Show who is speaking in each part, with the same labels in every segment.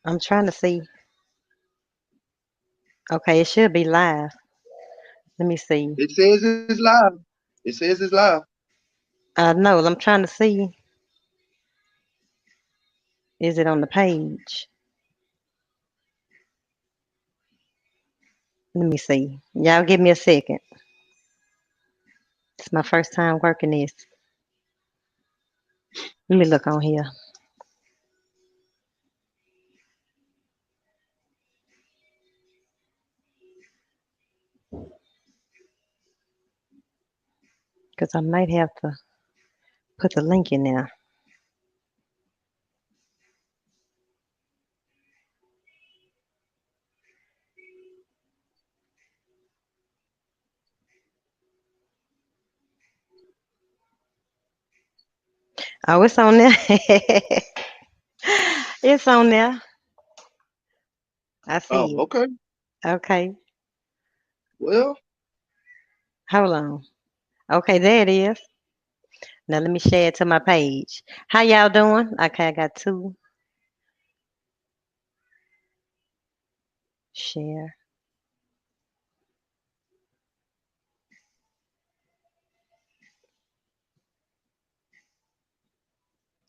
Speaker 1: I'm trying to see. Okay, it should be live. Let me see.
Speaker 2: It says it's live. It says it's live.
Speaker 1: No, I'm trying to see. Is it on the page? Let me see. Y'all give me a second. It's my first time working this. Let me look on here. Because I might have to put the link in there. Oh, it's on there. It's on there. I see
Speaker 2: Oh,
Speaker 1: it.
Speaker 2: okay.
Speaker 1: Okay.
Speaker 2: Well,
Speaker 1: Hold on. Okay, there it is. Now let me share it to my page. How y'all doing? Okay, I got two. Share.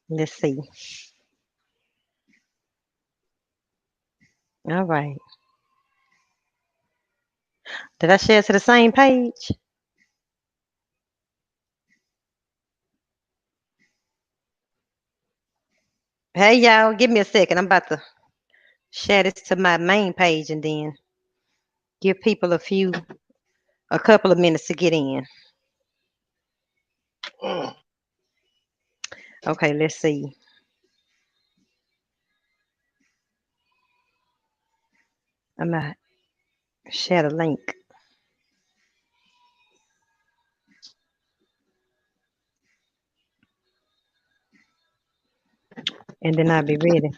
Speaker 1: Let's see. All right. Did I share it to the same page? Hey y'all, give me a second. I'm about to share this to my main page and then give people a couple of minutes to get in. Okay, let's see. I'm gonna share the link. And then I'll be ready. Let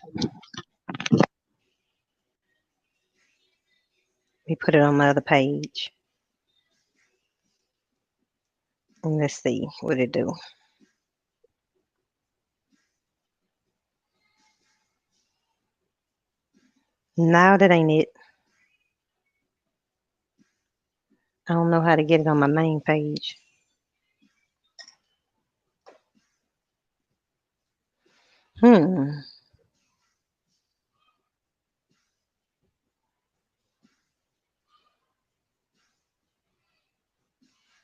Speaker 1: me put it on my other page. And let's see what it do. Now that ain't it. I don't know how to get it on my main page. Hmm.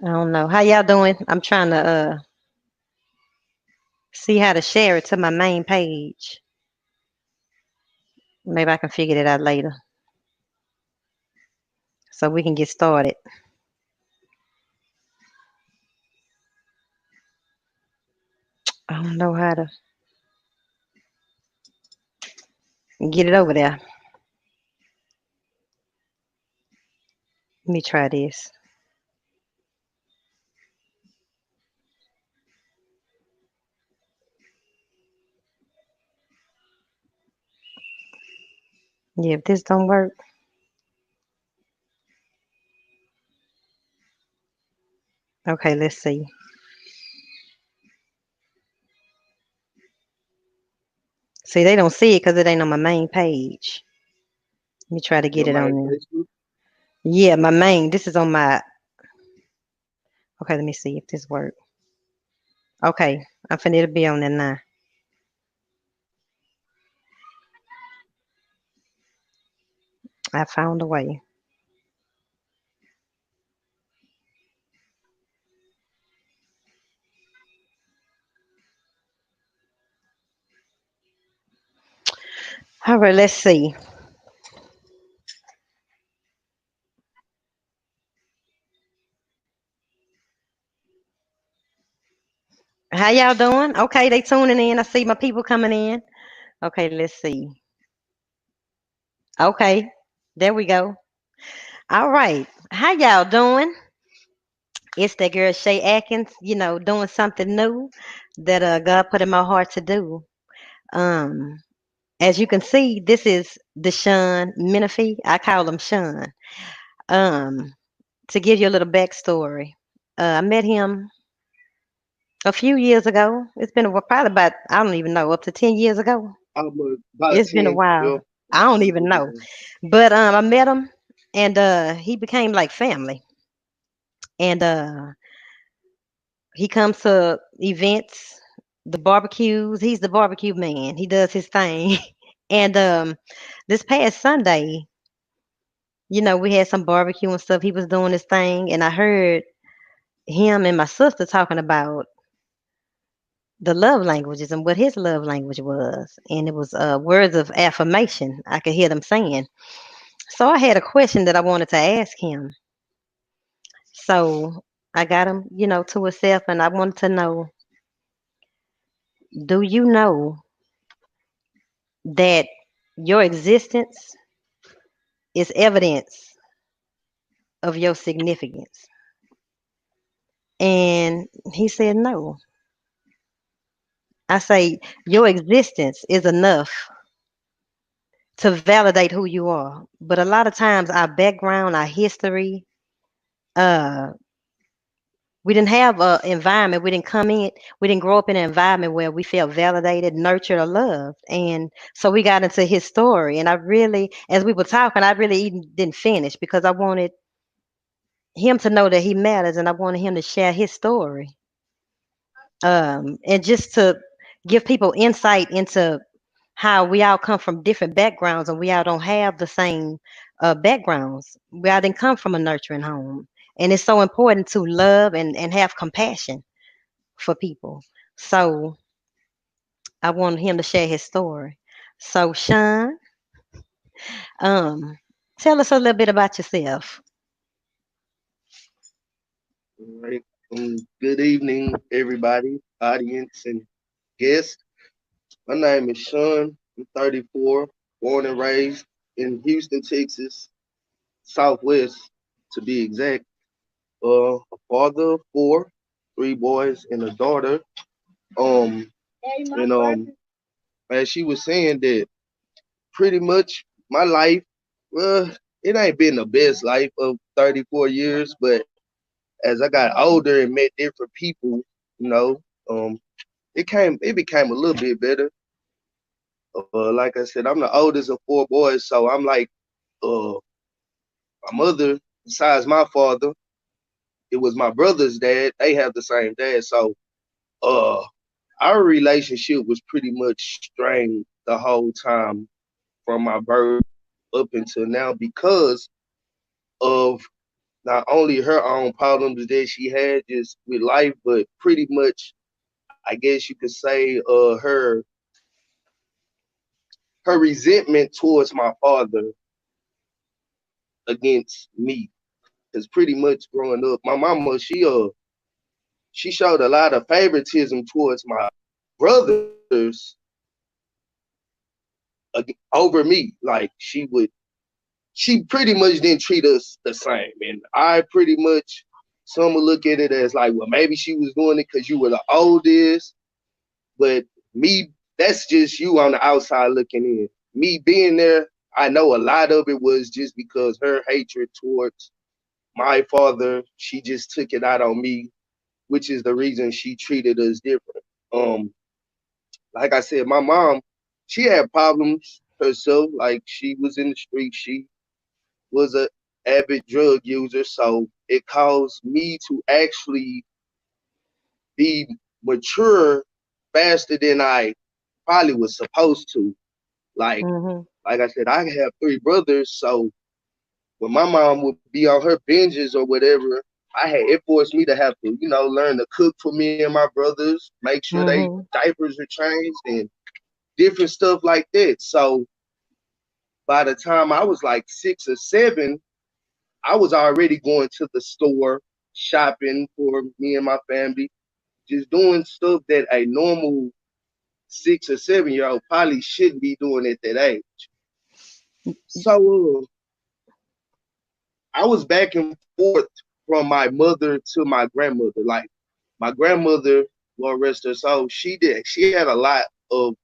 Speaker 1: I don't know. How y'all doing? I'm trying to see how to share it to my main page. Maybe I can figure it out later. So we can get started. I don't know how to get it over there. Let me try this. Yeah, if this don't work. Okay, let's see. See, they don't see it because it ain't on my main page. Let me try to get
Speaker 2: your
Speaker 1: it on
Speaker 2: main
Speaker 1: there.
Speaker 2: Facebook.
Speaker 1: Yeah, my main. This is on my. Okay, let me see if this works. Okay, I'm finna to be on there now. I found a way. All right, let's see. How y'all doing? Okay, they tuning in. I see my people coming in. Okay, let's see. Okay, there we go. All right, how y'all doing? It's that girl Shei Atkins. Doing something new that God put in my heart to do. Um, as you can see, this is Desean Menefee. I call him Sean. Um, to give you a little backstory, I met him A few years ago. It's been probably about, I don't even know, up to 10 years ago.
Speaker 2: About
Speaker 1: It's been a
Speaker 2: 10,
Speaker 1: while.
Speaker 2: yeah,
Speaker 1: I don't
Speaker 2: about
Speaker 1: even
Speaker 2: 10 years
Speaker 1: know.
Speaker 2: ago.
Speaker 1: But I met him, and he became like family. And he comes to events, the barbecues. He's the barbecue man. He does his thing. And this past Sunday, we had some barbecue and stuff. He was doing his thing, and I heard him and my sister talking about the love languages and what his love language was. And it was words of affirmation. I could hear them saying. So I had a question that I wanted to ask him. So I got him, to himself, and I wanted to know, do you know that your existence is evidence of your significance? And he said, no. I say, your existence is enough to validate who you are. But a lot of times, our background, our history, uh, we didn't have an environment. We didn't grow up in an environment where we felt validated, nurtured, or loved. And so we got into his story. And I really, as we were talking, I really even didn't finish because I wanted him to know that he matters, and I wanted him to share his story. And just to give people insight into how we all come from different backgrounds, and we all don't have the same backgrounds. We all didn't come from a nurturing home. And it's so important to love and have compassion for people. So I wanted him to share his story. So Sean, um, tell us a little bit about yourself.
Speaker 2: All right. Good evening, everybody, audience, and guests. My name is Sean. I'm 34, born and raised in Houston, Texas, Southwest, to be exact. A father of four, three boys and a daughter. And as she was saying that pretty much my life, well, it ain't been the best life of 34 years, but as I got older and met different people, you know, um, it became a little bit better. Like I said, I'm the oldest of four boys, so I'm like uh my mother, besides my father, it was my brother's dad. They have the same dad, so uh our relationship was pretty much strained the whole time from my birth up until now because of not only her own problems that she had just with life, but pretty much I guess you could say her resentment towards my father against me. Because pretty much growing up, my mama she showed a lot of favoritism towards my brothers over me. Like she pretty much didn't treat us the same. And I pretty much, some will look at it as like, well, maybe she was doing it because you were the oldest. But me, that's just you on the outside looking in. Me being there, I know a lot of it was just because her hatred towards my father, she just took it out on me, which is the reason she treated us different. Um, like I said, my mom, she had problems herself. Like she was in the street, she was a avid drug user, so it caused me to actually be mature faster than I probably was supposed to. Like
Speaker 1: Hmm.
Speaker 2: like I said, I have three brothers, so when my mom would be on her binges or whatever, it forced me to have to, learn to cook for me and my brothers, make sure they
Speaker 1: Hmm.
Speaker 2: diapers are changed and different stuff like that. So by the time I was like 6 or 7, I was already going to the store, shopping for me and my family, just doing stuff that a normal 6 or 7 year old probably shouldn't be doing at that age. So I was back and forth from my mother to my grandmother. Like my grandmother, Lord rest her soul, she had a lot of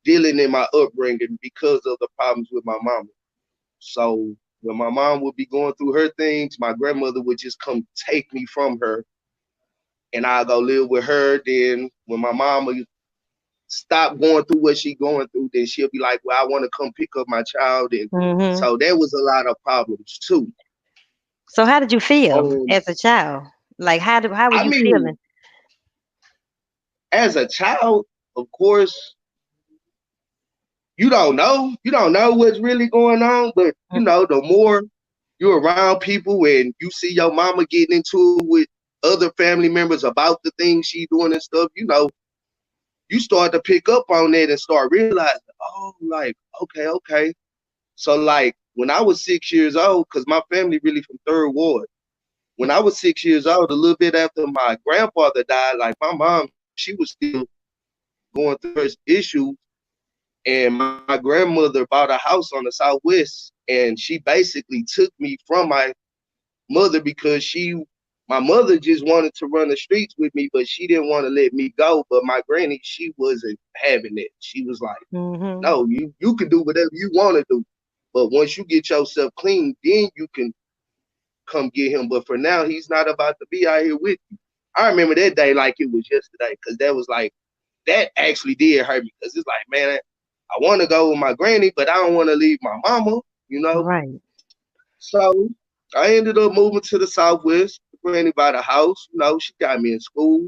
Speaker 2: dealing in my upbringing because of the problems with my mama. So when my mom would be going through her things, my grandmother would just come take me from her and I go live with her. Then when my mama stop going through what she going through, then she'll be like, "Well, I want to come pick up my child," and
Speaker 1: Mhm.
Speaker 2: so there was a lot of problems too.
Speaker 1: So how did you feel
Speaker 2: Um,
Speaker 1: as a child? Like how were
Speaker 2: I
Speaker 1: you
Speaker 2: mean,
Speaker 1: feeling?
Speaker 2: as a child, of course, you don't know what's really going on, but
Speaker 1: Mm.
Speaker 2: the more you're around people and you see your mama getting into it with other family members about the things she doing and stuff, you start to pick up on that and start realizing, oh, like, okay. So like when I was 6 years old, because my family really from Third Ward, when I was 6 years old, a little bit after my grandfather died, like my mom, she was still going through her issues. And my grandmother bought a house on the Southwest, and she basically took me from my mother because my mother just wanted to run the streets with me, but she didn't want to let me go. But my granny, she wasn't having it. She was like,
Speaker 1: Mhm.
Speaker 2: no, you can do whatever you want to do. But once you get yourself clean, then you can come get him. But for now, he's not about to be out here with you. I remember that day like it was yesterday, because that was like, that actually did hurt me, because it's like, man, I want to go with my granny, but I don't want to leave my mama, you know?
Speaker 1: Right.
Speaker 2: So I ended up moving to the Southwest. Granny bought a house, she got me in school.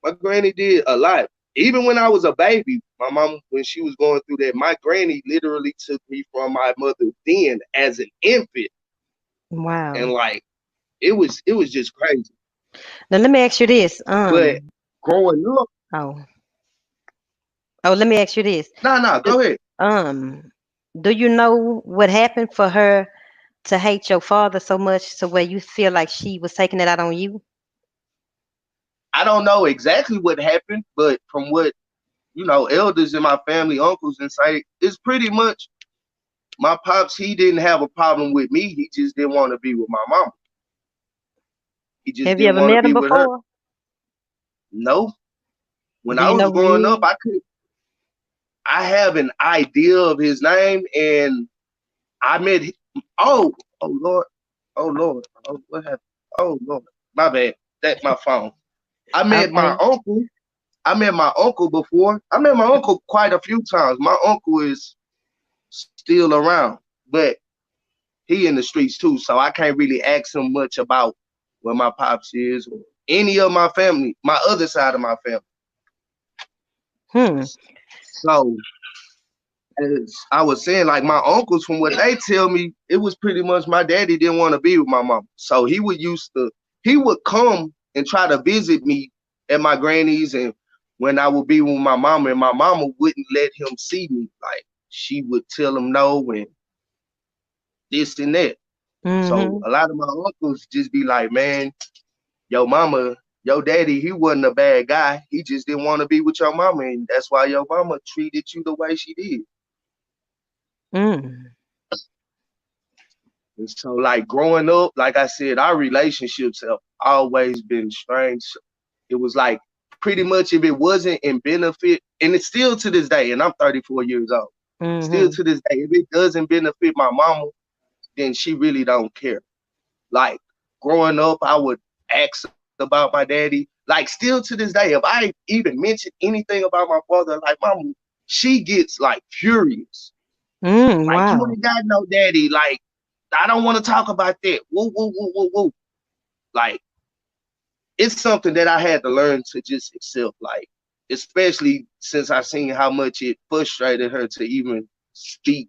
Speaker 2: My granny did a lot. Even when I was a baby, my mom, when she was going through that, my granny literally took me from my mother then as an infant. And
Speaker 1: Wow.
Speaker 2: like, it was just crazy.
Speaker 1: Now let me ask you this.
Speaker 2: But growing up,
Speaker 1: Oh. Oh, let me ask you this.
Speaker 2: nah,
Speaker 1: Do,
Speaker 2: go ahead.
Speaker 1: um do you know what happened for her to hate your father so much to where you feel like she was taking it out on you?
Speaker 2: I don't know exactly what happened, but from what elders in my family, uncles, and say, it's pretty much my pops. He didn't have a problem with me. He just didn't want to be with my mama. He just
Speaker 1: Have you
Speaker 2: didn't
Speaker 1: ever
Speaker 2: want to
Speaker 1: met him
Speaker 2: be with her.
Speaker 1: before?
Speaker 2: No, when
Speaker 1: Do
Speaker 2: I
Speaker 1: you know
Speaker 2: was
Speaker 1: who he
Speaker 2: growing up,
Speaker 1: is?
Speaker 2: I have an idea of his name, and I met. Oh Lord, oh Lord, oh what happened? Oh Lord, my bad. That my phone. I met my
Speaker 1: Okay.
Speaker 2: uncle. I met my uncle before. I met my uncle quite a few times. My uncle is still around, but he in the streets too, so I can't really ask him much about where my pops is or any of my family, my other side of my family.
Speaker 1: Hmm.
Speaker 2: So as I was saying, like my uncles, from what they tell me, it was pretty much my daddy didn't want to be with my mom. So he would come and try to visit me at my granny's, and when I would be with my mama, and my mama wouldn't let him see me. Like she would tell him no and this and that. So
Speaker 1: Mhm.
Speaker 2: a lot of my uncles just be like, man, your mama, your daddy, he wasn't a bad guy. He just didn't want to be with your mama, and that's why your mama treated you the way she did.
Speaker 1: Mm.
Speaker 2: And so, like growing up, like I said, our relationships have always been strange. It was like pretty much if it wasn't in benefit, and it's still to this day, and I'm 34 years old, still
Speaker 1: Mhm.
Speaker 2: to this day, if it doesn't benefit my mama, then she really don't care. Like growing up, I would ask about my daddy. Like still to this day, if I even mention anything about my father, like mama, she gets like furious.
Speaker 1: Mm.
Speaker 2: Like you
Speaker 1: Wow.
Speaker 2: ain't got no daddy. Like I don't want to talk about that. Woo, woo, woo, woo, woo. Like it's something that I had to learn to just accept. Like especially since I seen how much it frustrated her to even speak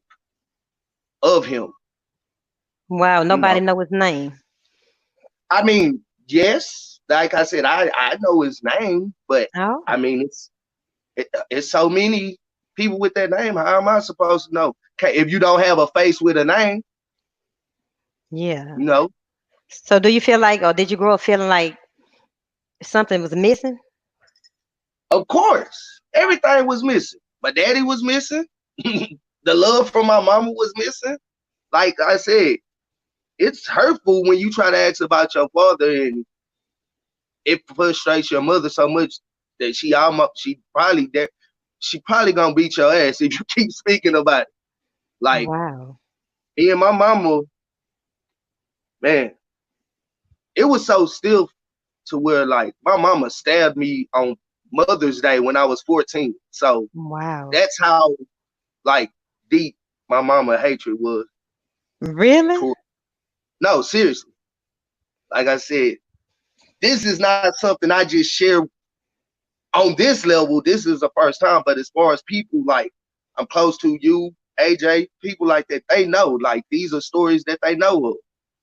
Speaker 2: of him.
Speaker 1: Wow.
Speaker 2: You
Speaker 1: Nobody
Speaker 2: know,
Speaker 1: know his name.
Speaker 2: I mean, yes, like I said, I know his name, but I
Speaker 1: Oh.
Speaker 2: mean, it's so many people with that name. How am I supposed to know? Okay, if you don't have a face with a name,
Speaker 1: Yeah.
Speaker 2: you know,
Speaker 1: So do you feel like, or did you grow up feeling like something was missing?
Speaker 2: of course, everything was missing. My daddy was missing. The love from my mama was missing. Like I said, it's hurtful when you try to ask about your father and it frustrates your mother so much that she probably gonna beat your ass if you keep speaking about it. Like
Speaker 1: Wow.
Speaker 2: me and my mama, man, it was so still. to where like my mama stabbed me on Mother's Day when I was 14. So
Speaker 1: Wow.
Speaker 2: that's how like deep my mama hatred was
Speaker 1: Really?
Speaker 2: toward. No, seriously. Like I said, this is not something I just share on this level. This is the first time, but as far as people like I'm close to you, AJ, people like that, they know like these are stories that they know of.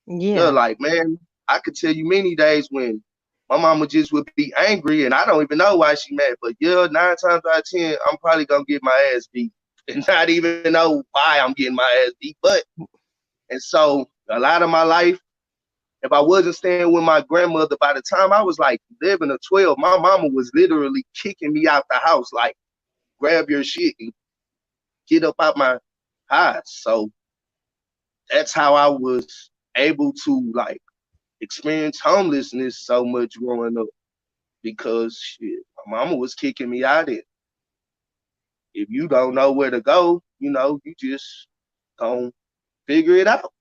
Speaker 2: They're
Speaker 1: Yeah.
Speaker 2: like, man, I could tell you many days when my mama just would be angry and I don't even know why she mad. But yeah, 9 times out of 10, I'm probably gonna get my ass beat and not even know why I'm getting my ass beat. But and so a lot of my life, if I wasn't staying with my grandmother, by the time I was like 11 or 12, my mama was literally kicking me out the house, like grab your shit and get up out my house. So that's how I was able to like experience homelessness so much growing up because shit, my mama was kicking me out. And if you don't know where to go, you just gonna figure it out.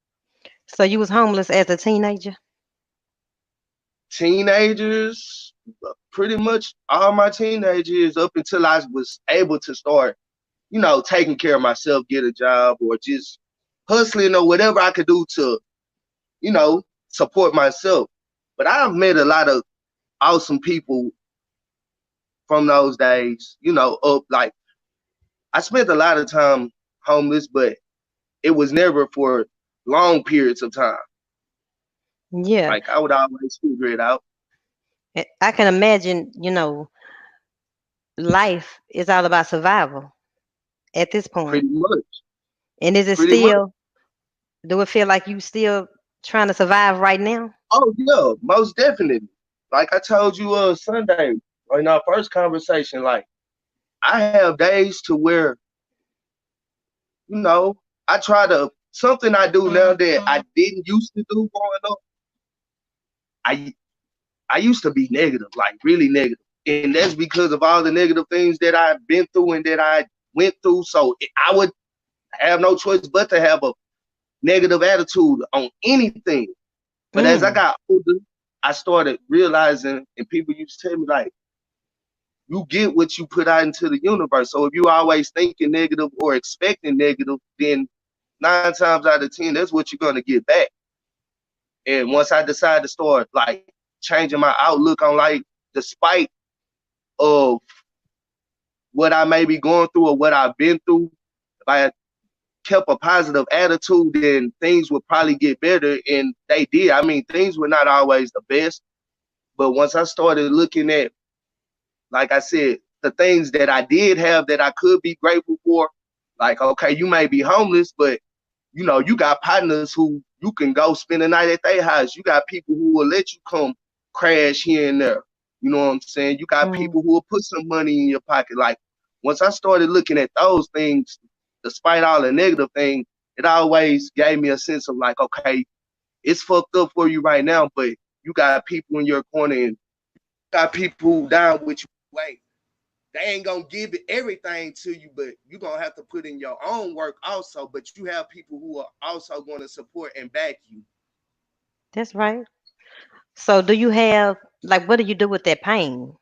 Speaker 1: So you was homeless as a teenager?
Speaker 2: Teenagers, pretty much all my teenage years up until I was able to start, taking care of myself, get a job, or just hustling or whatever I could do to, you know, support myself. But I've met a lot of awesome people from those days, up like I spent a lot of time homeless, but it was never for long periods of time.
Speaker 1: Yeah.
Speaker 2: Like I would always figure it out
Speaker 1: I can imagine, life is all about survival at this point.
Speaker 2: pretty much.
Speaker 1: And is it
Speaker 2: Pretty much.
Speaker 1: still, do it feel like you still trying to survive right now?
Speaker 2: Oh yeah, most definitely. Like I told you Sunday in our first conversation, like I have days to where, you know, I try to something I do now that I didn't used to do growing up. I I used to be negative, like really negative. And that's because of all the negative things that I've been through and that I went through. So I would have no choice but to have a negative attitude on anything. But as I
Speaker 1: Mm.
Speaker 2: got older, I started realizing, and people used to tell me, like, you get what you put out into the universe. So if you always thinking negative or expecting negative, then 9 times out of 10, that's what you're going to get back. And once I decided to start, like, changing my outlook on life, despite of what I may be going through or what I've been through, if I kept a positive attitude, then things would probably get better. And they did. I mean, things were not always the best. But once I started looking at, like I said, the things that I did have that I could be grateful for, like, okay, you may be homeless, but you got partners who you can go spend the night at their house. You got people who will let you come crash here and there. You know what I'm saying? You got
Speaker 1: Mm.
Speaker 2: people who will put some money in your pocket. Like once I started looking at those things, despite all the negative things, it always gave me a sense of like, okay, it's fucked up for you right now, but you got people in your corner and got people down with you. Wait, they ain't gonna give it everything to you, but you're gonna have to put in your own work also. But you have people who are also gonna support and back you.
Speaker 1: That's right. So do you have, like, what do you do with that pain?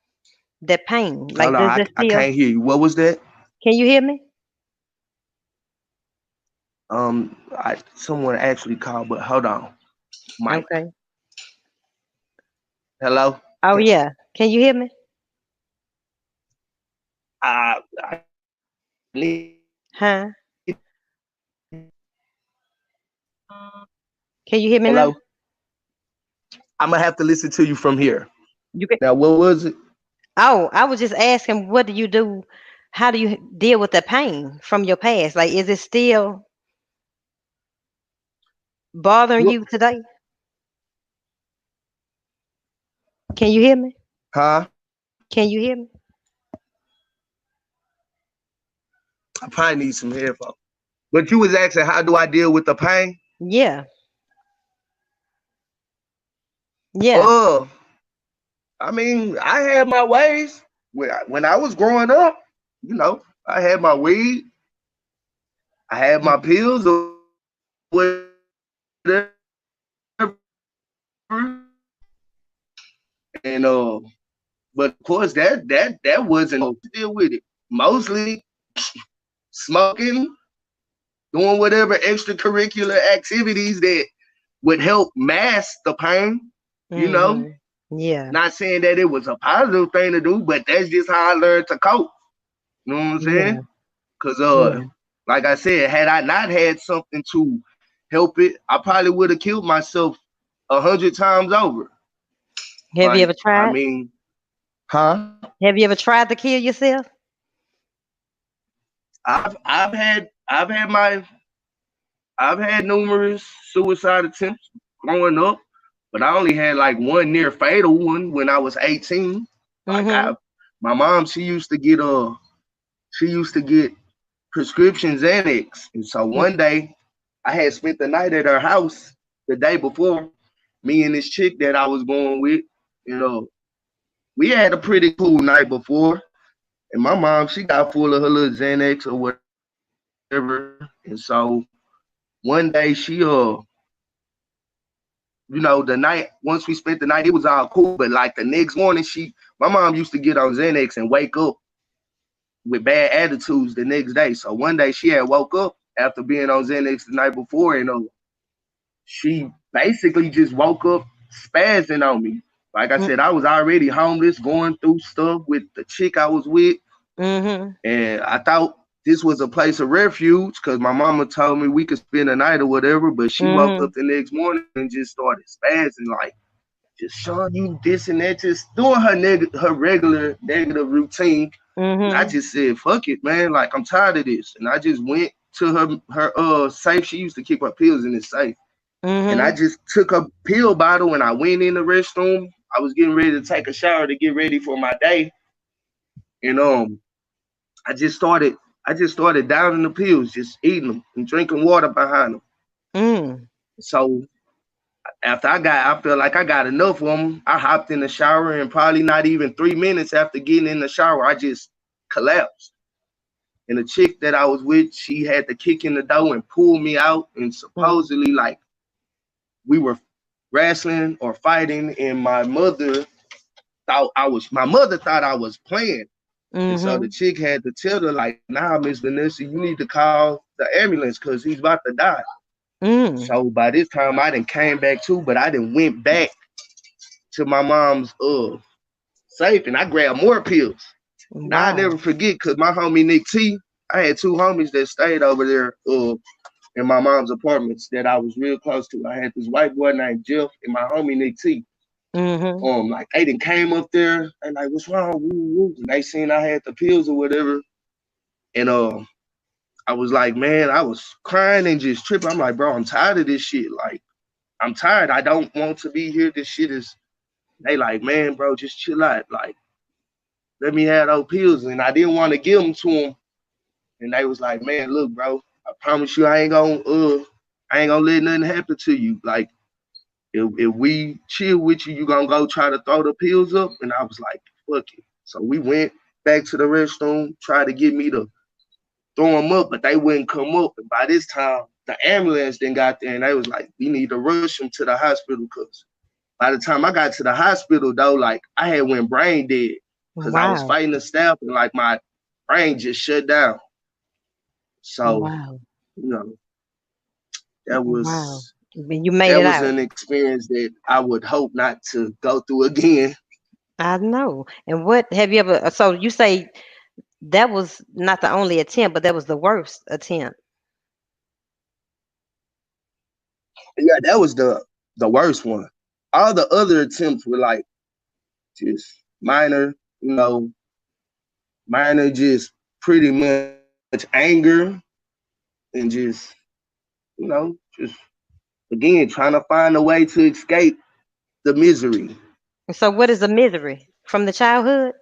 Speaker 1: That pain,
Speaker 2: Hold
Speaker 1: like,
Speaker 2: on,
Speaker 1: does
Speaker 2: I,
Speaker 1: it
Speaker 2: I
Speaker 1: still,
Speaker 2: can't hear you. What was that?
Speaker 1: can you hear me?
Speaker 2: Someone actually called, but hold on, Mike.
Speaker 1: Okay.
Speaker 2: Hello.
Speaker 1: Oh, yeah. Can you hear me?
Speaker 2: I need.
Speaker 1: Huh? Can you hear me
Speaker 2: Hello.
Speaker 1: now?
Speaker 2: I'm gonna have to listen to you from here.
Speaker 1: You can.
Speaker 2: Now, what was it?
Speaker 1: Oh, I was just asking, what do you do? How do you deal with the pain from your past? Like, is it still bothering
Speaker 2: What?
Speaker 1: you today? Can you hear me?
Speaker 2: Huh?
Speaker 1: Can you hear me?
Speaker 2: I probably need some headphones. But you was asking, how do I deal with the pain?
Speaker 1: Yeah. Yeah.
Speaker 2: Uh, I mean, I had my ways. When I was growing up, I had my weed, I had my pills or whatever, and I was able to And but of course that wasn't deal with it. Mostly smoking, doing whatever extracurricular activities that would help mask the pain, you know.
Speaker 1: Mhm. Yeah.
Speaker 2: Not saying that it was a positive thing to do, but that's just how I learned to cope. You know what I'm saying?
Speaker 1: Yeah.
Speaker 2: Cause
Speaker 1: Yeah.
Speaker 2: like I said, had I not had something to help it, I probably would have killed myself 100 times over.
Speaker 1: Have you
Speaker 2: Like,
Speaker 1: ever
Speaker 2: I
Speaker 1: tried?
Speaker 2: mean, huh?
Speaker 1: Have you ever tried to kill yourself?
Speaker 2: I've had I've had numerous suicide attempts growing up, but I only had like one near fatal one when I was 18. Like
Speaker 1: Mhm.
Speaker 2: my mom, she used to get prescription Xanax, and so one day I had spent the night at her house the day before. Me and this chick that I was going with, you know, we had a pretty cool night before, and my mom she got full of her little Xanax or whatever, and so one day the night once we spent the night, it was all cool. But like the next morning, my mom used to get on Xanax and wake up with bad attitudes the next day. So one day she had woke up after being on Xanax the night before, and she basically just woke up spazzing on me. Like I said, I was already homeless, going through stuff with the chick I was with,
Speaker 1: Mhm.
Speaker 2: and I thought this was a place of refuge because my mama told me we could spend the night or whatever. But she woke up
Speaker 1: Mhm.
Speaker 2: the next morning and just started spazzing, like just showing you this and that, just doing her regular negative routine. And I
Speaker 1: Mhm.
Speaker 2: just said, "Fuck it, man! Like I'm tired of this." And I just went to her safe. She used to keep her pills in the safe, and I
Speaker 1: Mhm.
Speaker 2: just took a pill bottle and I went in the restroom. I was getting ready to take a shower to get ready for my day, and I just started I just started downing the pills, just eating them and drinking water behind them.
Speaker 1: Mm.
Speaker 2: So after I felt like I got enough of them. I hopped in the shower, and probably not even 3 minutes after getting in the shower, I just collapsed. And the chick that I was with, she had to kick in the door and pull me out. And
Speaker 1: Mm.
Speaker 2: supposedly, like we were wrestling or fighting, and my mother thought I was playing. And so the
Speaker 1: Mhm.
Speaker 2: chick had to tell her, like, nah, Miss Vanessa, you need to call the ambulance because he's about to die.
Speaker 1: Mm.
Speaker 2: So by this time I didn't came back too, but I didn't went back to my mom's safe and I grabbed more pills. And I
Speaker 1: Wow.
Speaker 2: never forget because my homie Nick T, I had two homies that stayed over there in my mom's apartments that I was real close to. I had this white boy named Jeff and my homie Nick T.
Speaker 1: Mhm.
Speaker 2: Like they done came up there and like, what's wrong? Woo, woo. And they seen I had the pills or whatever. And I was like, man, I was crying and just tripping. I'm like, bro, I'm tired of this shit. Like, I'm tired. I don't want to be here. This shit is. They like, man, bro, just chill out. Like, let me have those pills. And I didn't want to give them to them. And they was like, man, look, bro, I promise you, I ain't gonna let nothing happen to you. Like, if we chill with you, you gonna go try to throw the pills up. And I was like, fuck it. So we went back to the restroom, tried to get me to throw them up, but they wouldn't come up. And by this time, the ambulance then got there, and they was like, "We need to rush him to the hospital." Because by the time I got to the hospital, though, like I had went brain dead because I was
Speaker 1: Wow.
Speaker 2: fighting the staff, and like my brain just shut down. So
Speaker 1: Wow.
Speaker 2: you know, that
Speaker 1: Wow.
Speaker 2: was
Speaker 1: And you made
Speaker 2: that
Speaker 1: it
Speaker 2: was
Speaker 1: out.
Speaker 2: an experience that I would hope not to go through again.
Speaker 1: I know. And what have you ever? So you say that was not the only attempt, but that was the worst attempt.
Speaker 2: Yeah, that was the worst one. All the other attempts were like just minor, minor, just pretty much anger and just again trying to find a way to escape the misery.
Speaker 1: And so, what is the misery from the childhood?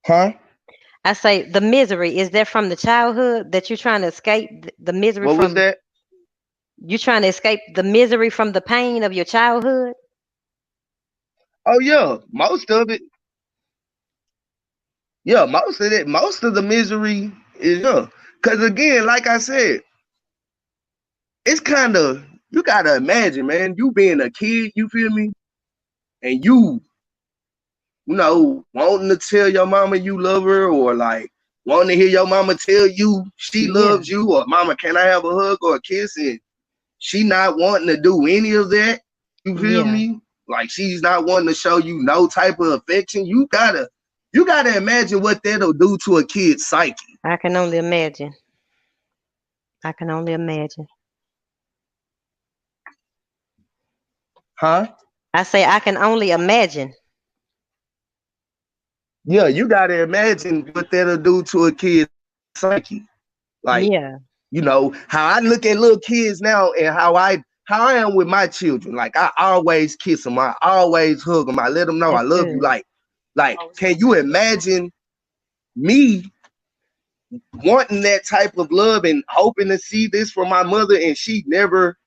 Speaker 2: Huh?
Speaker 1: I say the misery is that from the childhood that you're trying to escape the misery
Speaker 2: What was
Speaker 1: from.
Speaker 2: that?
Speaker 1: You trying to escape the misery from the pain of your childhood.
Speaker 2: Oh yeah, most of it. Yeah, most of it. Most of the misery is yeah. Cause again, like I said, it's kind of you gotta imagine, man, you being a kid, you feel me? And you know, wanting to tell your mama you love her, or like wanting to hear your mama tell you she
Speaker 1: Yeah,
Speaker 2: loves you, or mama, can I have a hug or a kiss? And she not wanting to do any of that. You feel
Speaker 1: yeah.
Speaker 2: me? Like she's not wanting to show you no type of affection. You gotta imagine what that'll do to a kid's psyche.
Speaker 1: I can only imagine. I can only imagine.
Speaker 2: Huh?
Speaker 1: I say I can only imagine.
Speaker 2: Yeah, you gotta imagine what that'll do to a kid's psyche. Like,
Speaker 1: Yeah,
Speaker 2: you know, how I look at little kids now, and how I am with my children. Like I always kiss them, I always hug them, I let them know I
Speaker 1: that's
Speaker 2: love you.
Speaker 1: good.
Speaker 2: Like, can you imagine me wanting that type of love and hoping to see this from my mother, and she never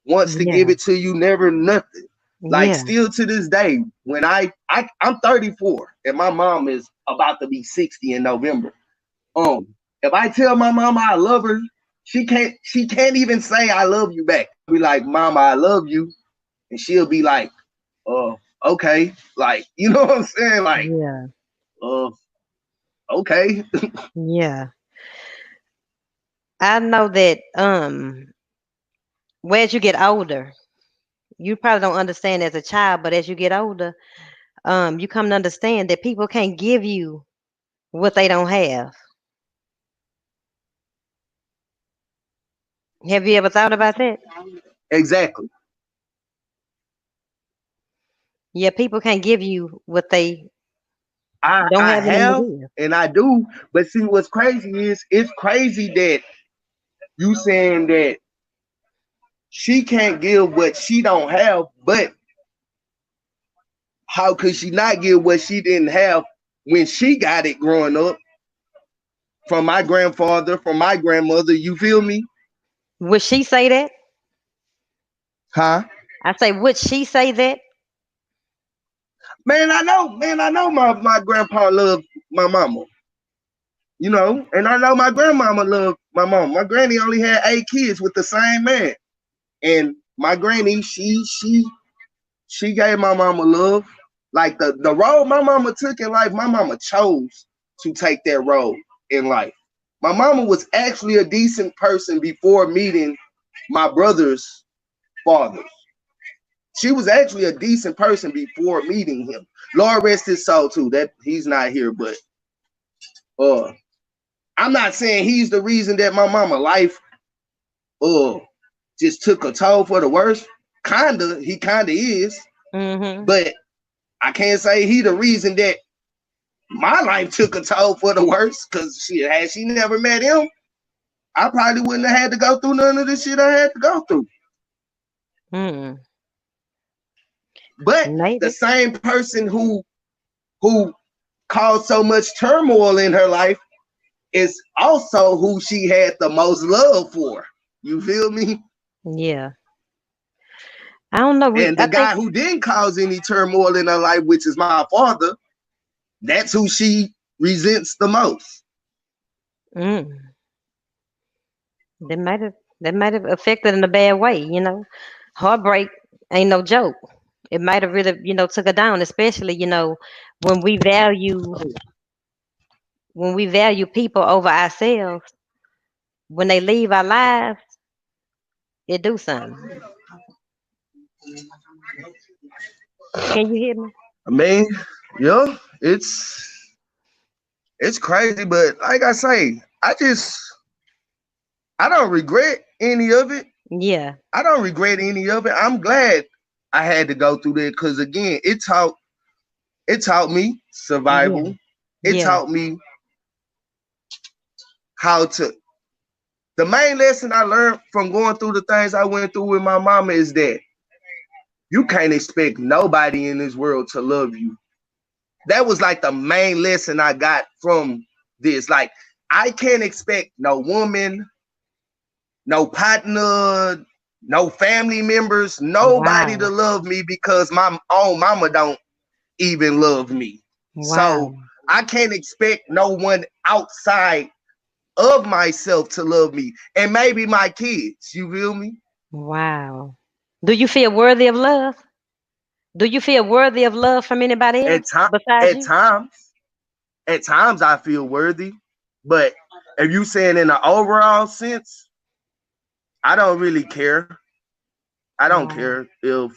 Speaker 2: wants to give
Speaker 1: Yeah,
Speaker 2: it to you, never nothing. Like
Speaker 1: yeah,
Speaker 2: still to this day, when I'm 34 and my mom is about to be 60 in November. If I tell my mama I love her, she can't even say I love you back. I'll be like, Mama, I love you. And she'll be like, okay. Like, you know what I'm saying? Like,
Speaker 1: yeah,
Speaker 2: uh, okay.
Speaker 1: yeah. I know that as you get older, you probably don't understand as a child, but as you get older, you come to understand that people can't give you what they don't have. Have you ever thought about that?
Speaker 2: Exactly.
Speaker 1: Yeah, people can't give you what they don't
Speaker 2: I
Speaker 1: have in them to
Speaker 2: have
Speaker 1: give.
Speaker 2: and I do, but see what's crazy is it's crazy that you saying that she can't give what she don't have, but how could she not give what she didn't have when she got it growing up from my grandfather, from my grandmother? You feel me?
Speaker 1: Would she say that?
Speaker 2: Huh?
Speaker 1: I say, would she say that?
Speaker 2: Man, I know my grandpa loved my mama, you know, and I know my grandmama loved my mama. My granny only had 8 kids with the same man. And my granny, she gave my mama love. Like the road my mama took in life, my mama chose to take that road in life. My mama was actually a decent person before meeting my brother's father. She was actually a decent person before meeting him. Lord rest his soul too. That he's not here, but uh I'm not saying he's the reason that my mama life uh just took a toll for the worse. He kinda is,
Speaker 1: Mm-hmm.
Speaker 2: but I can't say he the reason that my life took a toll for the worse. Cause she never met him, I probably wouldn't have had to go through none of the shit I had to go through.
Speaker 1: Mm.
Speaker 2: But the
Speaker 1: Maybe.
Speaker 2: same person who caused so much turmoil in her life is also who she had the most love for. You feel me?
Speaker 1: Yeah. I don't know.
Speaker 2: And
Speaker 1: I
Speaker 2: the
Speaker 1: think.
Speaker 2: guy who didn't cause any turmoil in her life, which is my father, that's who she resents the most.
Speaker 1: Mm, that might have. That might have affected in a bad way. Heartbreak ain't no joke. It might have really, took her down. Especially, when we value when we value people over ourselves. When they leave our lives, it do something. Can you hear me?
Speaker 2: I mean, yeah, it's crazy, but like I say, I don't regret any of it.
Speaker 1: Yeah.
Speaker 2: I don't regret any of it. I'm glad I had to go through that because again, it taught me
Speaker 1: Yeah.
Speaker 2: survival. It
Speaker 1: Yeah.
Speaker 2: taught me how to. The main lesson I learned from going through the things I went through with my mama is that you can't expect nobody in this world to love you. That was like the main lesson I got from this. Like, I can't expect no woman, no partner, no family members, nobody to
Speaker 1: Wow.
Speaker 2: love me because my own mama don't even love me. So
Speaker 1: Wow.
Speaker 2: I can't expect no one outside of myself to love me. And maybe my kids, you feel me?
Speaker 1: Wow. Do you feel worthy of love? Do you feel worthy of love from anybody
Speaker 2: At
Speaker 1: else
Speaker 2: time,
Speaker 1: besides
Speaker 2: at
Speaker 1: you?
Speaker 2: times, at times I feel worthy, but if you saying in the overall sense, I don't really care. I don't
Speaker 1: Wow.
Speaker 2: care if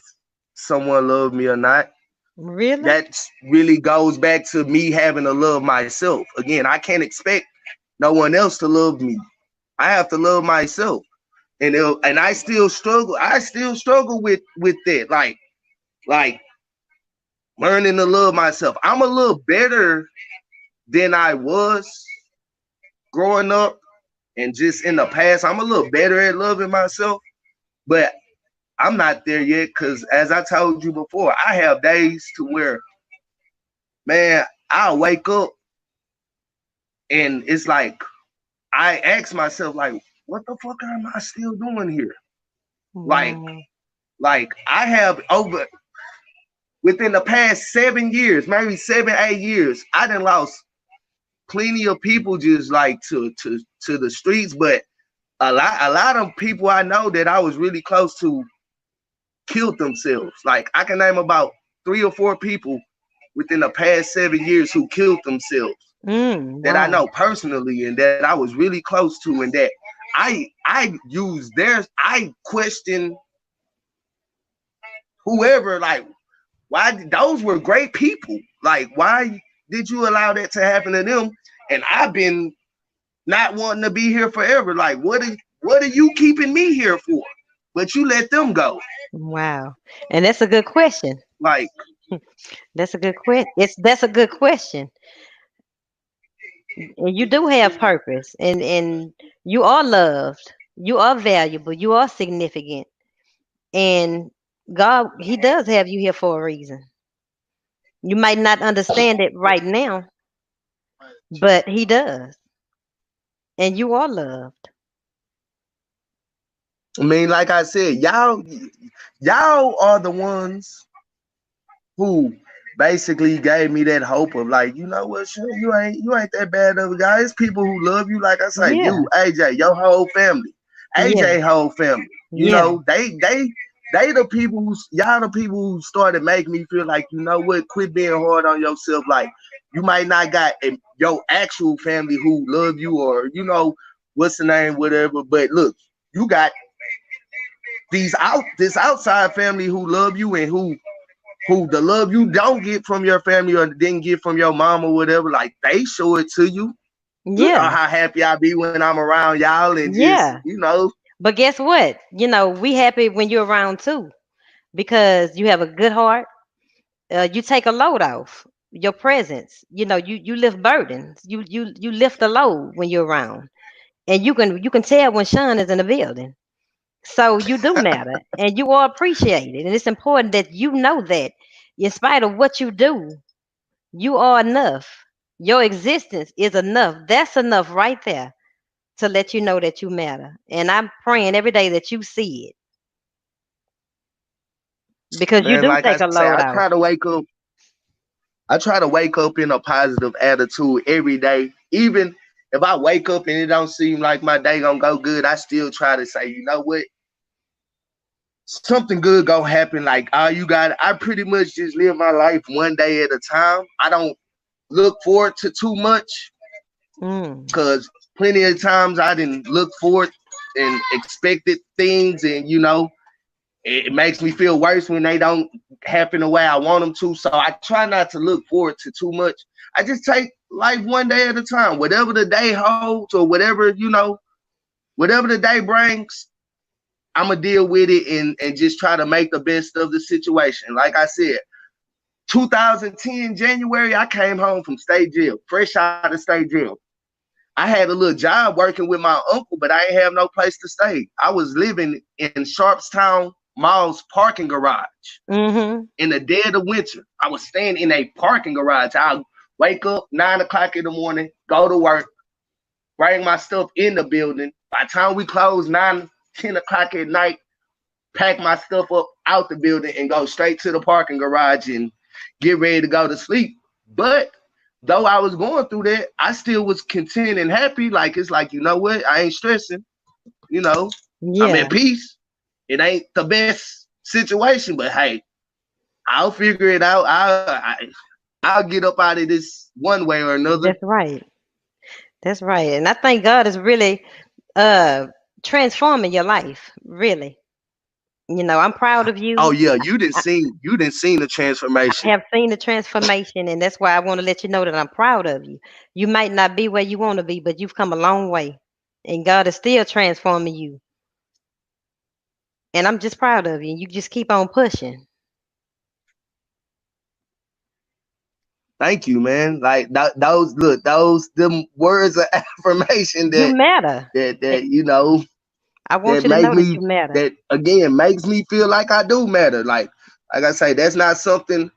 Speaker 2: someone loves me or not.
Speaker 1: Really?
Speaker 2: That really goes back to me having to love myself. Again, I can't expect no one else to love me. I have to love myself. And I still struggle. I still struggle with that. Like learning to love myself. I'm a little better than I was growing up and just in the past. I'm a little better at loving myself, but I'm not there yet because as I told you before, I have days to where, man, I'll wake up and it's like I ask myself, like, what the fuck am I still doing here? Like,
Speaker 1: Wow.
Speaker 2: like I have over within the past 7 years, maybe 7, 8 years, I done lost plenty of people just like to the streets, but a lot of people I know that I was really close to killed themselves. Like I can name about 3 or 4 people within the past 7 years who killed themselves that I
Speaker 1: Wow.
Speaker 2: know personally and that I was really close to, and that I use theirs. I question whoever, like, why those were great people. Like, why did you allow that to happen to them? And I've been not wanting to be here forever. Like, what are you keeping me here for? But you let them go.
Speaker 1: Wow. And that's a good question.
Speaker 2: Like,
Speaker 1: That's a good question. That's a good question. And you do have purpose, and you are loved. You are valuable. You are significant. And God, He does have you here for a reason. You might not understand it right now, but He does. And you are loved.
Speaker 2: I mean, like I said, y'all are the ones who basically gave me that hope of like, you know what, sure, you ain't that bad of a guy. It's people who love you, like I say,
Speaker 1: Yeah.
Speaker 2: you, AJ, your whole family,
Speaker 1: Yeah.
Speaker 2: AJ whole family. You
Speaker 1: Yeah.
Speaker 2: know, they the people who y'all the people who started making me feel like, you know what, quit being hard on yourself. Like you might not got your actual family who love you, or you know what's the name, whatever. But look, you got this outside family who love you and who the love you don't get from your family or didn't get from your mom or whatever, like they show it to you. You know
Speaker 1: Yeah.
Speaker 2: how happy I be when I'm around y'all and just,
Speaker 1: Yeah.
Speaker 2: you know,
Speaker 1: But guess what? We happy when you're around too, because you have a good heart. You take a load off. Your presence, you lift burdens. You lift the load when you're around, and you can tell when Sean is in the building. So you do matter, and you are appreciated, and it's important that you know that, in spite of what you do, you are enough. Your existence is enough. That's enough right there to let you know that you matter. And I'm praying every day that you see it, because you
Speaker 2: man,
Speaker 1: do
Speaker 2: like I
Speaker 1: take a
Speaker 2: say,
Speaker 1: load off.
Speaker 2: I try to wake up in a positive attitude every day. Even if I wake up and it don't seem like my day gonna go good, I still try to say, you know what? Something good gonna happen. Like all you got, I pretty much just live my life one day at a time. I don't look forward to too much
Speaker 1: Mm.
Speaker 2: because plenty of times I didn't look forward and expected things, and you know, it makes me feel worse when they don't happen the way I want them to. So I try not to look forward to too much. I just take life one day at a time. Whatever the day holds, or whatever, you know, whatever the day brings, I'm gonna deal with it and just try to make the best of the situation. Like I said, 2010 January, I came home from state jail, fresh out of state jail. I had a little job working with my uncle, but I didn't have no place to stay. I was living in Sharpstown Mall's parking garage
Speaker 1: Mhm.
Speaker 2: in the dead of winter. I was staying in a parking garage. I'll wake up 9 o'clock in the morning, go to work, bring my stuff in the building. By the time we close 9, 10 o'clock at night, pack my stuff up out the building and go straight to the parking garage and get ready to go to sleep. But though I was going through that, I still was content and happy. Like it's like, you know what? I ain't stressing. You know, I'm
Speaker 1: Yeah.
Speaker 2: at peace. It ain't the best situation, but hey, I'll figure it out. I'll get up out of this one way or another.
Speaker 1: That's right. That's right. And I think God is really uh transforming your life. Really. I'm proud of
Speaker 2: Oh
Speaker 1: you.
Speaker 2: yeah, you didn't seen the
Speaker 1: I
Speaker 2: transformation.
Speaker 1: have seen the transformation, and that's why I want to let you know that I'm proud of you. You might not be where you want to be, but you've come a long way. And God is still transforming you. And I'm just proud of you. You just keep on pushing.
Speaker 2: Thank you, man. Like those them words of affirmation
Speaker 1: You matter.
Speaker 2: that
Speaker 1: I want
Speaker 2: that
Speaker 1: you to
Speaker 2: make
Speaker 1: know that
Speaker 2: me
Speaker 1: you matter.
Speaker 2: that again makes me feel like I do matter. Like I say, that's not something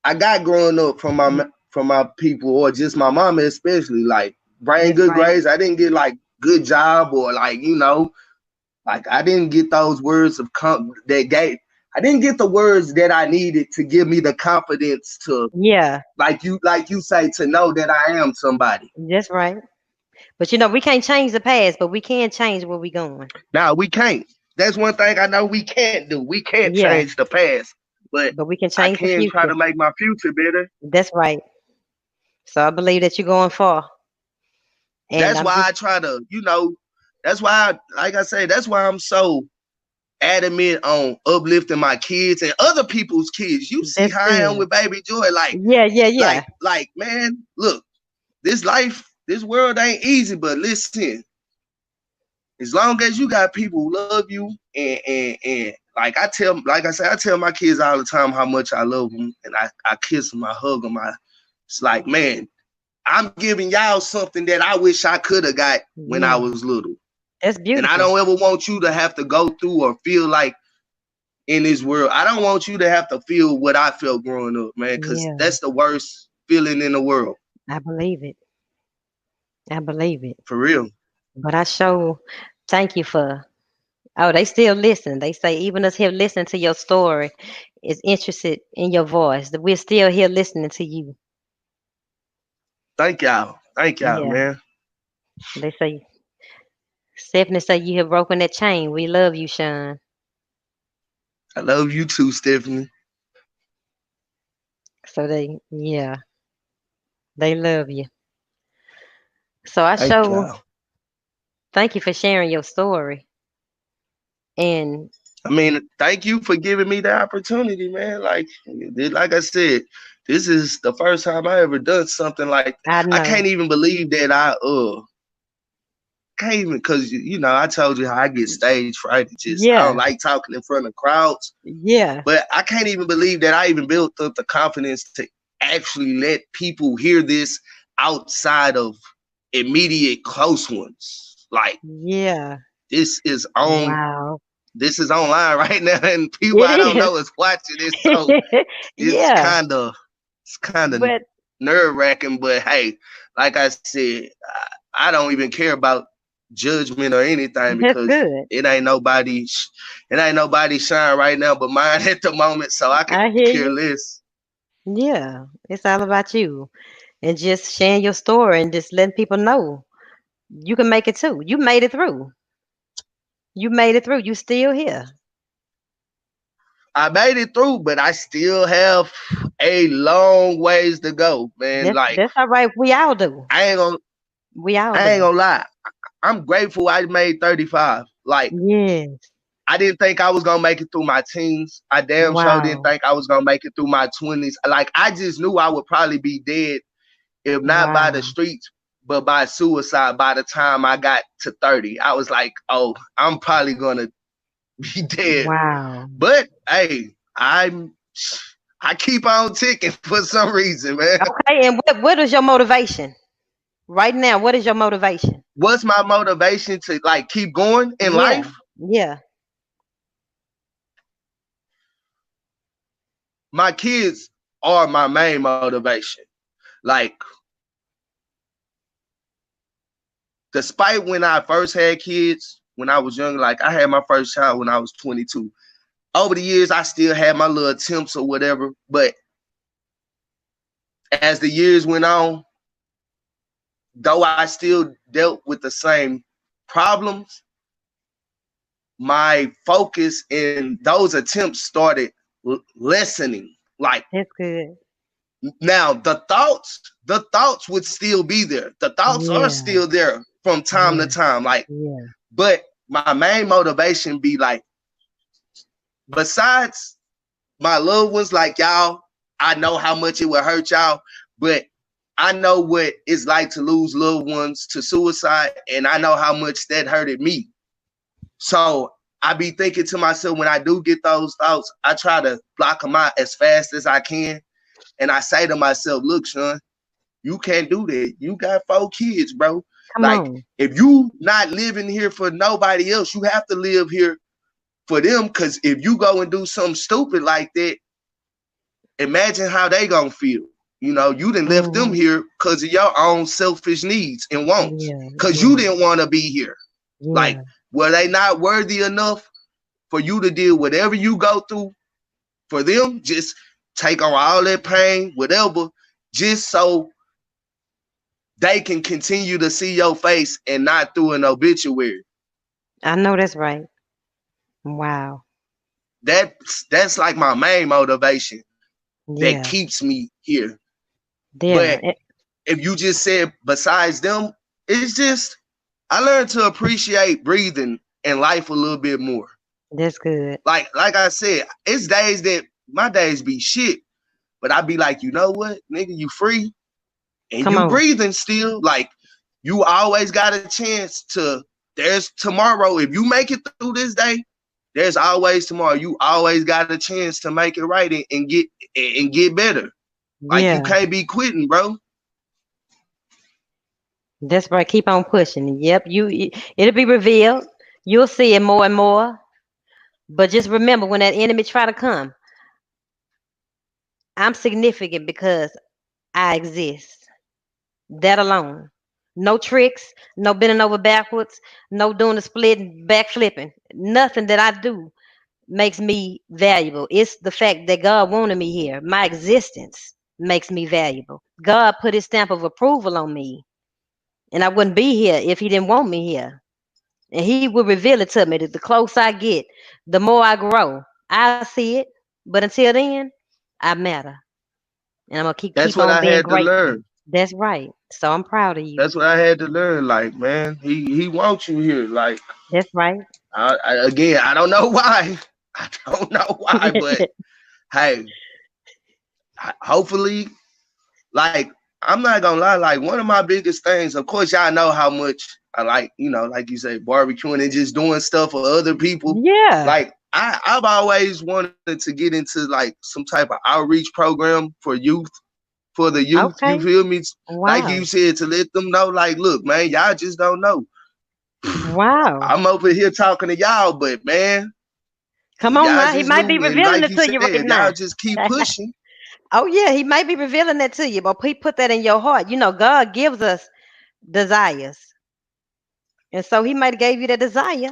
Speaker 2: I got growing up from my people or just my mama especially. Like bring
Speaker 1: That's
Speaker 2: good
Speaker 1: right.
Speaker 2: grades. I didn't get like good job or like like I didn't get those words of that gave. I didn't get the words that I needed to give me the confidence to
Speaker 1: Yeah,
Speaker 2: like you say to know that I am somebody.
Speaker 1: that's right. But we can't change the past, but we can change where we going.
Speaker 2: Now we can't. That's one thing I know we can't do. We can't
Speaker 1: Yeah,
Speaker 2: change the past, but
Speaker 1: but we can
Speaker 2: I
Speaker 1: change the
Speaker 2: can try to
Speaker 1: future.
Speaker 2: make my future better.
Speaker 1: That's right. So I believe that you're going far. And
Speaker 2: That's
Speaker 1: I'm
Speaker 2: why
Speaker 1: just
Speaker 2: I try to, that's why, like I say, that's why I'm so adamant on uplifting my kids and other people's kids. You see
Speaker 1: that's
Speaker 2: how I am
Speaker 1: good.
Speaker 2: with baby Joy,
Speaker 1: Yeah, yeah, yeah.
Speaker 2: man, look, this life, this world ain't easy, but listen, as long as you got people who love you and like I say, I tell my kids all the time how much I love them and I kiss them, I hug them. It's like, man, I'm giving y'all something that I wish I could have got when I
Speaker 1: Yeah.
Speaker 2: was little.
Speaker 1: That's
Speaker 2: And I
Speaker 1: beautiful.
Speaker 2: don't ever want you to have to go through or feel like in this world. I don't want you to have to feel what I felt growing up, man, because
Speaker 1: Yeah,
Speaker 2: that's the worst feeling in the world.
Speaker 1: I believe it. I believe it.
Speaker 2: For real.
Speaker 1: But I sure thank you for. Oh, they still listen. They say even us here listening to your story is interested in your voice. That we're still here listening to you.
Speaker 2: Thank y'all. Thank y'all,
Speaker 1: Yeah.
Speaker 2: man.
Speaker 1: They say Stephanie say you have broken that chain. We love you, Sean.
Speaker 2: I love you too, Stephanie.
Speaker 1: So they love you. So I
Speaker 2: Thank
Speaker 1: sure
Speaker 2: y'all.
Speaker 1: thank you for sharing your story. And
Speaker 2: I mean, thank you for giving me the opportunity, man. Like I said, this is the first time I ever done something like that.
Speaker 1: I
Speaker 2: I can't
Speaker 1: know.
Speaker 2: even believe that can't even because I told you how I get stage fright. I don't
Speaker 1: Yeah.
Speaker 2: like talking in front of crowds,
Speaker 1: Yeah.
Speaker 2: but I can't even believe that I even built up the confidence to actually let people hear this outside of immediate close ones. Like
Speaker 1: Yeah.
Speaker 2: this is on
Speaker 1: Wow.
Speaker 2: this is online right now, and people I don't
Speaker 1: It
Speaker 2: know is watching this, so
Speaker 1: is.
Speaker 2: it's
Speaker 1: Yeah.
Speaker 2: kind of
Speaker 1: But
Speaker 2: nerve wracking. But hey, like I said, I don't even care about judgment or anything
Speaker 1: that's
Speaker 2: because
Speaker 1: good.
Speaker 2: it ain't nobody shine right now but mine at the moment, so I could
Speaker 1: I
Speaker 2: care
Speaker 1: hear you.
Speaker 2: less.
Speaker 1: Yeah. It's all about you. And just sharing your story and just letting people know you can make it too. You made it through. You made it through. You still here.
Speaker 2: I made it through, but I still have a long ways to go, man. Like
Speaker 1: That's all right. We all do.
Speaker 2: I ain't gonna
Speaker 1: We all
Speaker 2: I ain't
Speaker 1: do.
Speaker 2: gonna lie. I'm grateful I made 35. Like
Speaker 1: Yes.
Speaker 2: I didn't think I was gonna make it through my teens. I damn sure didn't
Speaker 1: Wow.
Speaker 2: think I was gonna make it through my 20s. Like I just knew I would probably be dead, if not by the
Speaker 1: Wow.
Speaker 2: streets, but by suicide by the time I got to 30. I was like, oh, I'm probably gonna be dead.
Speaker 1: Wow.
Speaker 2: But hey, I keep on ticking for some reason, man.
Speaker 1: Okay. And what is your motivation right now? What is your motivation?
Speaker 2: What's my motivation to like keep going in
Speaker 1: Yeah.
Speaker 2: life?
Speaker 1: Yeah.
Speaker 2: My kids are my main motivation. Like, despite when I first had kids, when I was young, like I had my first child when I was 22. Over the years, I still had my little attempts or whatever. But as the years went on, though I still dealt with the same problems, my focus in those attempts started lessening. Like
Speaker 1: That's good.
Speaker 2: now the thoughts would still be there. The thoughts are
Speaker 1: Yeah.
Speaker 2: still there from time to
Speaker 1: Yeah.
Speaker 2: time. Like,
Speaker 1: Yeah.
Speaker 2: but my main motivation be like, besides my loved ones, like y'all, I know how much it would hurt y'all, but I know what it's like to lose loved ones to suicide, and I know how much that hurted me. So I be thinking to myself when I do get those thoughts, I try to block them out as fast as I can. And I say to myself, look, son, you can't do that. You got 4 kids, bro.
Speaker 1: Come
Speaker 2: Like,
Speaker 1: on.
Speaker 2: if you not living here for nobody else, you have to live here for them. Cause if you go and do something stupid like that, imagine how they gonna feel. You know, you didn't left them
Speaker 1: Hmm.
Speaker 2: here because of your own selfish needs and wants.
Speaker 1: Yeah.
Speaker 2: Cause you
Speaker 1: Yeah.
Speaker 2: didn't want to be here. Like,
Speaker 1: Yeah.
Speaker 2: were they not worthy enough for you to deal whatever you go through for them? Just take on all that pain, whatever, just so they can continue to see your face and not through an obituary.
Speaker 1: I know that's right. Wow.
Speaker 2: That's like my main motivation that
Speaker 1: Yeah.
Speaker 2: keeps me here.
Speaker 1: Yeah.
Speaker 2: But if you just said besides them, it's just I learned to appreciate breathing and life a little bit more.
Speaker 1: That's good.
Speaker 2: Like I said, it's days that my days be shit, but I be like, you know what, nigga, you free and
Speaker 1: Come
Speaker 2: you
Speaker 1: on.
Speaker 2: breathing still. Like you always got a chance to. There's tomorrow. If you make it through this day, there's always tomorrow. You always got a chance to make it right and get better. Like you
Speaker 1: Yeah.
Speaker 2: can't be quitting, bro.
Speaker 1: That's right. Keep on pushing. Yep. It'll be revealed. You'll see it more and more. But just remember, when that enemy try to come, I'm significant because I exist. That alone. No tricks, no bending over backwards, no doing the split and back flipping. Nothing that I do makes me valuable. It's the fact that God wanted me here. My existence makes me valuable. God put his stamp of approval on me. And I wouldn't be here if he didn't want me here. And he will reveal it to me. That the closer I get, the more I grow. I see it. But until then, I matter. And I'm gonna keep
Speaker 2: That's
Speaker 1: keep
Speaker 2: what
Speaker 1: on
Speaker 2: I
Speaker 1: being
Speaker 2: had to
Speaker 1: grateful.
Speaker 2: learn.
Speaker 1: That's right. So I'm proud of you.
Speaker 2: That's what I had to learn. Like, man, he wants you here. Like,
Speaker 1: That's right.
Speaker 2: again, I don't know why. I don't know why, but hey, hopefully, like, I'm not gonna lie. Like, one of my biggest things, of course, y'all know how much I like, like you say, barbecuing and just doing stuff for other people.
Speaker 1: Yeah.
Speaker 2: Like, I've always wanted to get into like some type of outreach program for youth, for the youth. You
Speaker 1: Okay.
Speaker 2: feel me? Like you
Speaker 1: Wow.
Speaker 2: said, to let them know, like, look, man, y'all just don't know.
Speaker 1: Wow.
Speaker 2: I'm over here talking to y'all, but man,
Speaker 1: Come
Speaker 2: if
Speaker 1: on
Speaker 2: y'all
Speaker 1: now. He
Speaker 2: just
Speaker 1: might be
Speaker 2: knew, and
Speaker 1: revealing
Speaker 2: like
Speaker 1: it
Speaker 2: you
Speaker 1: to
Speaker 2: said,
Speaker 1: you right
Speaker 2: if y'all
Speaker 1: now.
Speaker 2: just keep pushing,
Speaker 1: Oh yeah, he might be revealing that to you, but he put that in your heart. God gives us desires. And so he might have gave you the desire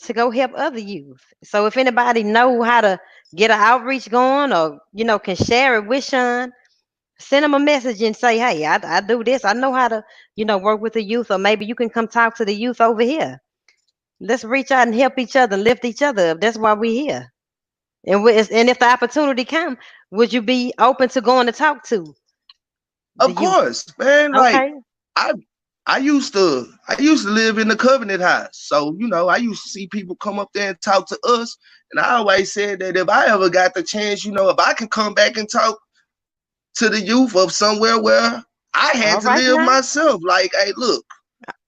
Speaker 1: to go help other youth. So if anybody know how to get an outreach going or, can share it with Sean, send him a message and say, hey, I do this. I know how to, work with the youth, or maybe you can come talk to the youth over here. Let's reach out and help each other, lift each other up. That's why we're here. And if the opportunity come, would you be open to going to talk to the
Speaker 2: of
Speaker 1: youth?
Speaker 2: course, man. Like
Speaker 1: Okay.
Speaker 2: I, I used to live in the Covenant House, so I used to see people come up there and talk to us, and I always said that if I ever got the chance, if I can come back and talk to the youth of somewhere where I had
Speaker 1: All
Speaker 2: to
Speaker 1: right
Speaker 2: live
Speaker 1: now.
Speaker 2: myself, like, hey, look,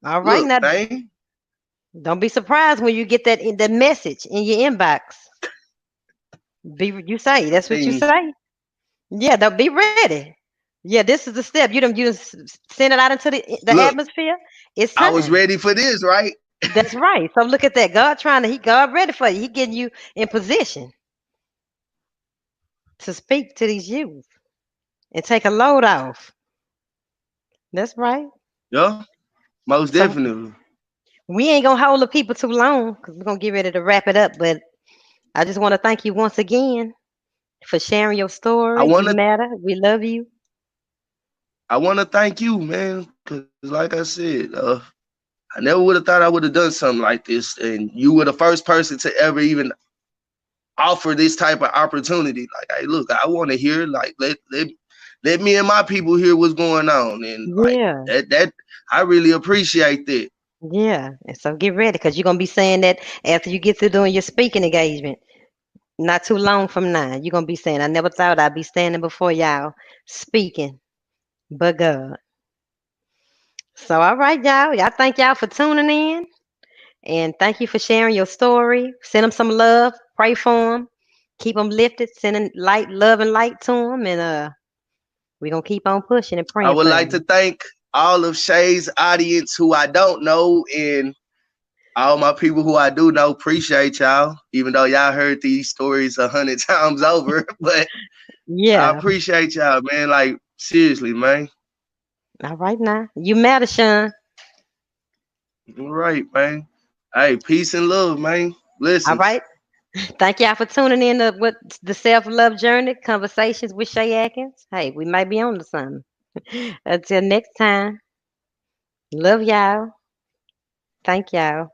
Speaker 1: All right
Speaker 2: look,
Speaker 1: now.
Speaker 2: man.
Speaker 1: Don't be surprised when you get that message in your inbox. You say that's what you
Speaker 2: See,
Speaker 1: say. Yeah, don't be ready. Yeah, this is the step. Send it out into the
Speaker 2: look,
Speaker 1: atmosphere. It's
Speaker 2: I was
Speaker 1: time.
Speaker 2: ready for this, right?
Speaker 1: That's right. So look at that. God ready for you. He getting you in position to speak to these youth and take a load off. That's right.
Speaker 2: Yeah, most
Speaker 1: So
Speaker 2: definitely.
Speaker 1: we ain't gonna hold the people too long because we're gonna get ready to wrap it up. But I just want to thank you once again for sharing your
Speaker 2: I
Speaker 1: story. You
Speaker 2: wanna
Speaker 1: matter. We love you.
Speaker 2: I wanna thank you, man, because like I said, I never would have thought I would have done something like this. And you were the first person to ever even offer this type of opportunity. Like, hey, look, I want to hear. Like, let me and my people hear what's going on. And like
Speaker 1: Yeah.
Speaker 2: that I really appreciate that.
Speaker 1: Yeah. And so get ready because you're gonna be saying that after you get through doing your speaking engagement. Not too long from now, you're gonna be saying, I never thought I'd be standing before y'all speaking, but God. So all right, y'all. Y'all thank y'all for tuning in. And thank you for sharing your story. Send them some love. Pray for them. Keep them lifted. Sending light, love, and light to them. And we're going to keep on pushing and
Speaker 2: I
Speaker 1: praying
Speaker 2: would
Speaker 1: for
Speaker 2: like to
Speaker 1: them.
Speaker 2: thank all of Shei's audience who I don't know and all my people who I do know. Appreciate y'all, even though y'all heard these stories 100 times over. But I
Speaker 1: Yeah.
Speaker 2: appreciate y'all, man. Like seriously, man.
Speaker 1: All right now. You matter, Sean.
Speaker 2: All right, man. Hey, peace and love, man.
Speaker 1: All
Speaker 2: Blessings.
Speaker 1: right. Thank y'all for tuning in to what the self love journey conversations with Shei Atkins. Hey, we might be on to something. Until next time. Love y'all. Thank y'all.